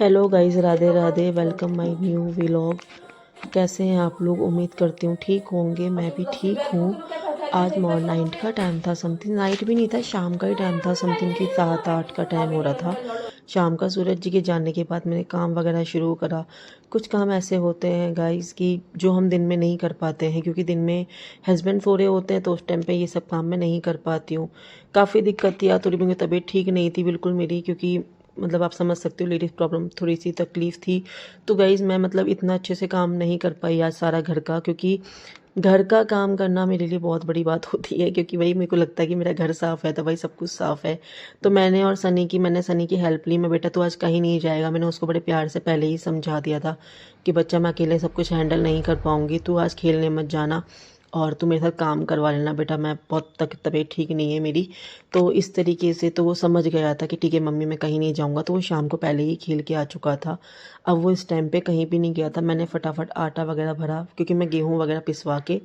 Hello guys, Radhe Radhe. Welcome my new vlog. कैसे हैं आप लोग? उम्मीद करती हूँ ठीक होंगे। मैं भी ठीक हूँ। आज नाइट का टाइम था, समथिंग नाइट भी नहीं था, शाम का ही टाइम था, समथिंग कि 7-8 का टाइम हो रहा था शाम का। सूरज जी के जाने के बाद मैंने काम वगैरह शुरू करा। कुछ काम ऐसे होते हैं गाइस कि जो हम दिन में नहीं कर पाते हैं, क्योंकि दिन में हस्बैंड सो रहे होते हैं, तो उस टाइम पे ये सब काम मैं नहीं कर पाती हूँ। काफ़ी दिक्कत थी यार, थोड़ी मेरी तबीयत ठीक नहीं थी बिल्कुल मेरी, क्योंकि मतलब आप समझ सकते हो लेडीज़ प्रॉब्लम, थोड़ी सी तकलीफ़ थी। तो गाइज़ मैं मतलब इतना अच्छे से काम नहीं कर पाई आज सारा घर का, क्योंकि घर का काम करना मेरे लिए बहुत बड़ी बात होती है, क्योंकि वही मेरे को लगता है कि मेरा घर साफ़ है तो भाई सब कुछ साफ़ है। तो मैंने सनी की हेल्प ली। मैं बेटा तो आज कहीं नहीं जाएगा, मैंने उसको बड़े प्यार से पहले ही समझा दिया था कि बच्चा मैं अकेले सब कुछ हैंडल नहीं कर पाऊँगी, तू आज खेलने मत जाना और तू मेरे साथ काम करवा लेना बेटा, मैं बहुत तबीयत ठीक नहीं है मेरी। तो इस तरीके से तो वो समझ गया था कि ठीक है मम्मी मैं कहीं नहीं जाऊँगा, तो वो शाम को पहले ही खेल के आ चुका था। अब वो इस टाइम पे कहीं भी नहीं गया था। मैंने फटाफट आटा वगैरह भरा, क्योंकि मैं गेहूँ वगैरह पिसवा के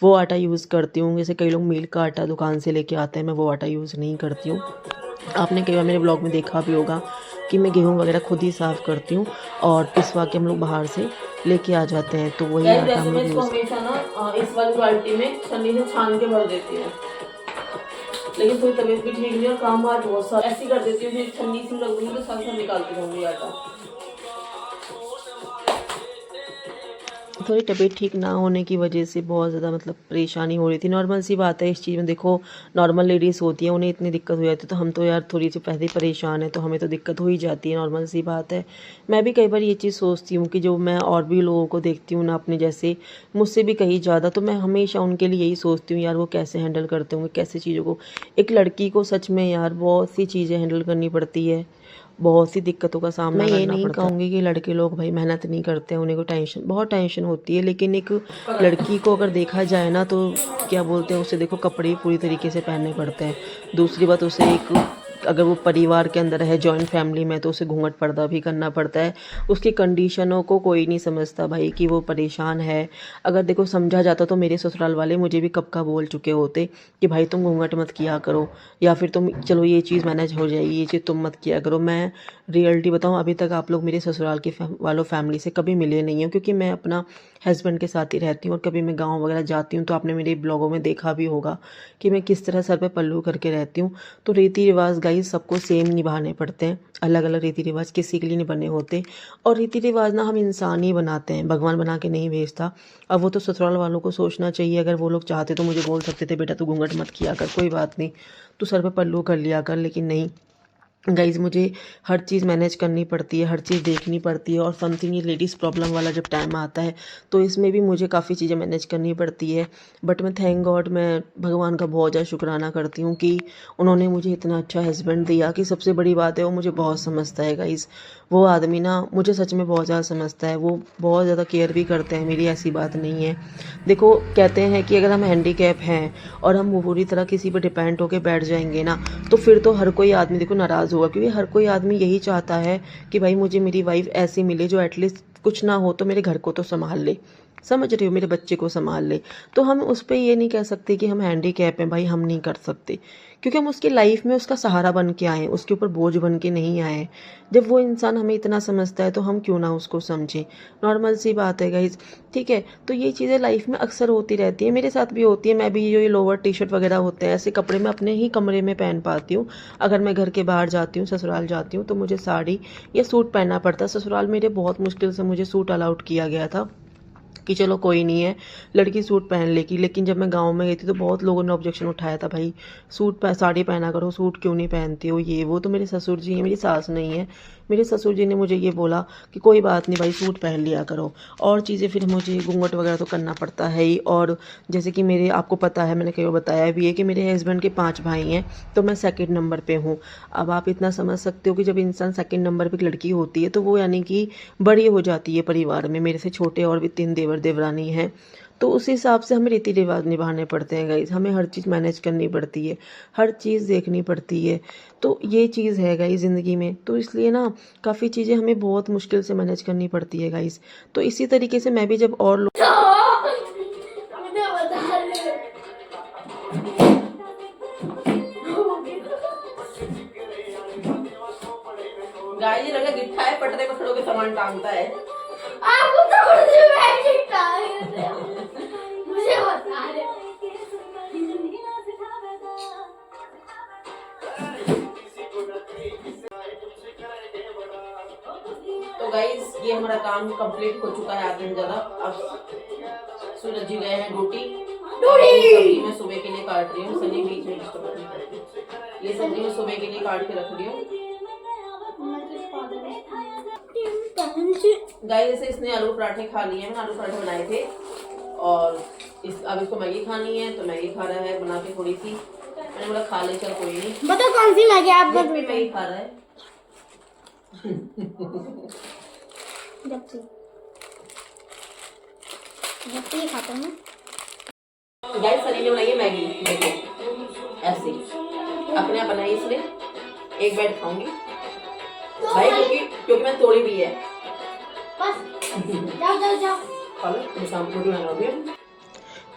वो आटा यूज़ करती हूँ। जैसे कई लोग मील का आटा दुकान से लेके आते हैं, मैं वो आटा यूज़ नहीं करती हूँ। आपने कई बार मेरे ब्लॉग में देखा भी होगा कि मैं गेहूँ वगैरह खुद ही साफ़ करती हूँ और पिसवा के हम लोग बाहर से लेके आ जाते हैं, तो वही आटा हम लोग यूज़। हमेशा ना इस वाली बाल्टी में छन्नी से छान के भर देती हूँ, लेकिन थोड़ी तबीयत भी ठीक नहीं है, काम आज बहुत सारा ऐसी कर देती हूँ, छन्नी से लग दूंगी तो साथ साथ निकालती रहूंगी आटा। थोड़ी तबीयत ठीक ना होने की वजह से बहुत ज़्यादा मतलब परेशानी हो रही थी। नॉर्मल सी बात है इस चीज़ में, देखो नॉर्मल लेडीज़ होती हैं, उन्हें इतनी दिक्कत हो जाती है, तो हम तो यार थोड़ी सी पहले ही परेशान है, तो हमें तो दिक्कत हो ही जाती है, नॉर्मल सी बात है। मैं भी कई बार ये चीज़ सोचती हूँ कि जो मैं और भी लोगों को देखती हूँ ना अपने जैसे, मुझसे भी कहीं ज़्यादा, तो मैं हमेशा उनके लिए यही सोचती हूँ यार वो कैसे हैंडल करते होंगे, कैसे चीज़ों को। एक लड़की को सच में यार बहुत सी चीज़ें हैंडल करनी पड़ती है, बहुत सी दिक्कतों का सामना करना पड़ता है। मैं ये नहीं कहूँगी कि लड़के लोग भाई मेहनत नहीं करते हैं, उन्हें को बहुत टेंशन होती है, लेकिन एक लड़की को अगर देखा जाए ना तो क्या बोलते हैं उसे, देखो कपड़े ही पूरी तरीके से पहनने पड़ते हैं। दूसरी बात उसे एक, अगर वो परिवार के अंदर है, जॉइंट फैमिली में, तो उसे घूंघट पर्दा भी करना पड़ता है। उसकी कंडीशनों को कोई नहीं समझता भाई कि वो परेशान है। अगर देखो समझा जाता तो मेरे ससुराल वाले मुझे भी कब का बोल चुके होते कि भाई तुम घूंघट मत किया करो, या फिर तुम चलो ये चीज़ मैनेज हो जाएगी, ये चीज़ तुम मत किया करो। मैं रियलिटी बताऊँ, अभी तक आप लोग मेरे ससुराल के वालों फैमिली से कभी मिले नहीं हो, क्योंकि मैं अपना हस्बैंड के साथ ही रहती हूँ, और कभी मैं गाँव वगैरह जाती हूँ तो आपने मेरे ब्लॉगों में देखा भी होगा कि मैं किस तरह सर पे पल्लू करके रहती हूँ। तो रीति रिवाज गाइस सबको सेम निभाने पड़ते हैं, अलग अलग रीति रिवाज किसी के लिए नहीं बने होते। और रीति रिवाज ना हम इंसान ही बनाते हैं, भगवान बना के नहीं भेजता। अब वो तो ससुराल वालों को सोचना चाहिए, अगर वो लोग चाहते तो मुझे बोल सकते थे बेटा तू घूंघट मत किया कर, कोई बात नहीं, तू सर पे पल्लू कर लिया कर, लेकिन नहीं गाइज़, मुझे हर चीज़ मैनेज करनी पड़ती है, हर चीज़ देखनी पड़ती है। और समथिंग ये लेडीज़ प्रॉब्लम वाला जब टाइम आता है तो इसमें भी मुझे काफ़ी चीज़ें मैनेज करनी पड़ती है। बट मैं थैंक गॉड, मैं भगवान का बहुत ज़्यादा शुक्राना करती हूँ कि उन्होंने मुझे इतना अच्छा हस्बैंड दिया, कि सबसे बड़ी बात है वो मुझे बहुत समझता है गाइज़। वो आदमी ना मुझे सच में बहुत ज़्यादा समझता है, वो बहुत ज़्यादा केयर भी करते हैं मेरी, ऐसी बात नहीं है। देखो कहते हैं कि अगर हम हैंडीकैप हैं और हम पूरी तरह किसी पर डिपेंड होकर बैठ जाएंगे ना, तो फिर तो हर कोई आदमी देखो नाराज़ होगा, क्योंकि हर कोई आदमी यही चाहता है कि भाई मुझे मेरी वाइफ ऐसी मिले जो एटलीस्ट कुछ ना हो तो मेरे घर को तो संभाल ले, समझ रही हो, मेरे बच्चे को संभाल ले। तो हम उस पर ये नहीं कह सकते कि हम हैंडीकैप हैं, भाई हम नहीं कर सकते, क्योंकि हम उसकी लाइफ में उसका सहारा बन के आए हैं, उसके ऊपर बोझ बन के नहीं आए हैं। जब वो इंसान हमें इतना समझता है तो हम क्यों ना उसको समझें, नॉर्मल सी बात है गाइज। ठीक है, तो ये चीज़ें लाइफ में अक्सर होती रहती है, मेरे साथ भी होती है। मैं भी ये लोअर टी शर्ट वगैरह होते हैं, ऐसे कपड़े मैं अपने ही कमरे में पहन पाती हूँ। अगर मैं घर के बाहर जाती हूँ, ससुराल जाती हूँ, तो मुझे साड़ी या सूट पहनना पड़ता है। ससुराल मेरे बहुत मुश्किल से मुझे सूट अलाउड किया गया था कि चलो कोई नहीं है, लड़की सूट पहन लेगी। लेकिन जब मैं गाँव में गई थी तो बहुत लोगों ने ऑब्जेक्शन उठाया था, भाई साड़ी पहना करो, सूट क्यों नहीं पहनती हो, ये वो। तो मेरे ससुर जी हैं, मेरी सास नहीं है, मेरे ससुर जी ने मुझे ये बोला कि कोई बात नहीं भाई, सूट पहन लिया करो। और चीज़ें फिर मुझे घूंघट वगैरह तो करना पड़ता है ही। और जैसे कि मेरे, आपको पता है, मैंने कई बार बताया भी है कि मेरे हस्बैंड के 5 भाई हैं, तो मैं सेकंड नंबर पे हूँ। अब आप इतना समझ सकते हो कि जब इंसान सेकंड नंबर पे एक लड़की होती है तो वो यानी कि बड़ी हो जाती है परिवार में। मेरे से छोटे और भी 3 देवर देवरानी हैं, तो उस हिसाब से हमें रीति रिवाज निभाने पड़ते हैं गाइज, हमें हर चीज़ मैनेज करनी पड़ती है, हर चीज़ देखनी पड़ती है। तो ये चीज़ है गाइज ज़िंदगी में, तो इसलिए ना काफ़ी चीज़ें हमें बहुत मुश्किल से मैनेज करनी पड़ती है गाइज। तो इसी तरीके से मैं भी जब और लोग गाइस लगा लिखा है पटरे पर खड़ो के सामान टांगता है। आपको तो मुझे मैजिक टांग रहे हो। मुझे बता रहे हो। तो गाइस ये हमारा काम कंप्लीट हो चुका है आधे से ज्यादा। अब सूरज जी गए हैं ड्यूटी। सब्जी मैं सुबह के लिए काट रही हूँ, सनी बीच में डिस्टर्ब नहीं करती। ये सब्जी मैं सुबह के लिए काट के रख रही हूँ। गाइस जैसे इसने आलू पराठे खा लिए हैं, आलू पराठे बनाए थे और अब इसको मैगी खानी है तो मैगी खा रहा है बना के थोड़ी सी। मैंने बोला खा ले चल कोई नहीं। बताओ कौन सी मैगी आप जब भी मैगी खा रहा है। जब भी खाता हूँ। गाइस सनी ने बनाई है मैगी, देखो ऐसे अपने आप बनाई इसने। एक बैठ खाऊंगी भाई क्योंकि मैंने तोड़ी भी है। बस जाओ जाओ जाओ। खा लो, मैं शाम को रोटी बनाऊंगी।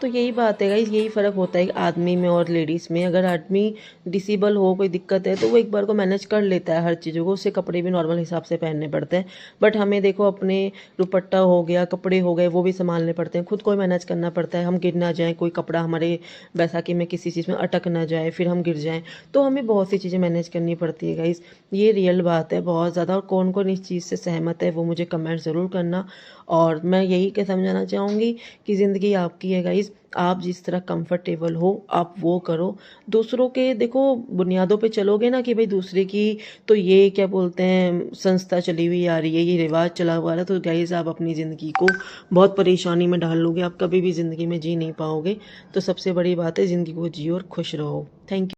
तो यही बात है गाइस, यही फ़र्क होता है आदमी में और लेडीज़ में। अगर आदमी डिसेबल हो, कोई दिक्कत है तो वो एक बार को मैनेज कर लेता है हर चीज़ों को, उससे कपड़े भी नॉर्मल हिसाब से पहनने पड़ते हैं। बट हमें देखो अपने दुपट्टा हो गया, कपड़े हो गए, वो भी संभालने पड़ते हैं, खुद को मैनेज करना पड़ता है। हम गिर ना जाएँ, कोई कपड़ा हमारे बैसाखी में किसी चीज़ में अटक ना जाए, फिर हम गिर जाएँ, तो हमें बहुत सी चीज़ें मैनेज करनी पड़ती है गाइस। ये रियल बात है बहुत ज़्यादा। और कौन कौन इस चीज़ से सहमत है वो मुझे कमेंट ज़रूर करना। और मैं यही के समझाना चाहूँगी कि ज़िंदगी आपकी है गाइस, आप जिस तरह कंफर्टेबल हो आप वो करो। दूसरों के देखो बुनियादों पे चलोगे ना कि भाई दूसरे की तो ये क्या बोलते हैं संस्था चली हुई आ रही है, ये रिवाज चला हुआ है, तो गाइस आप अपनी ज़िंदगी को बहुत परेशानी में डाल लोगे, आप कभी भी ज़िंदगी में जी नहीं पाओगे। तो सबसे बड़ी बात है ज़िंदगी को जियो और खुश रहो। Thank you.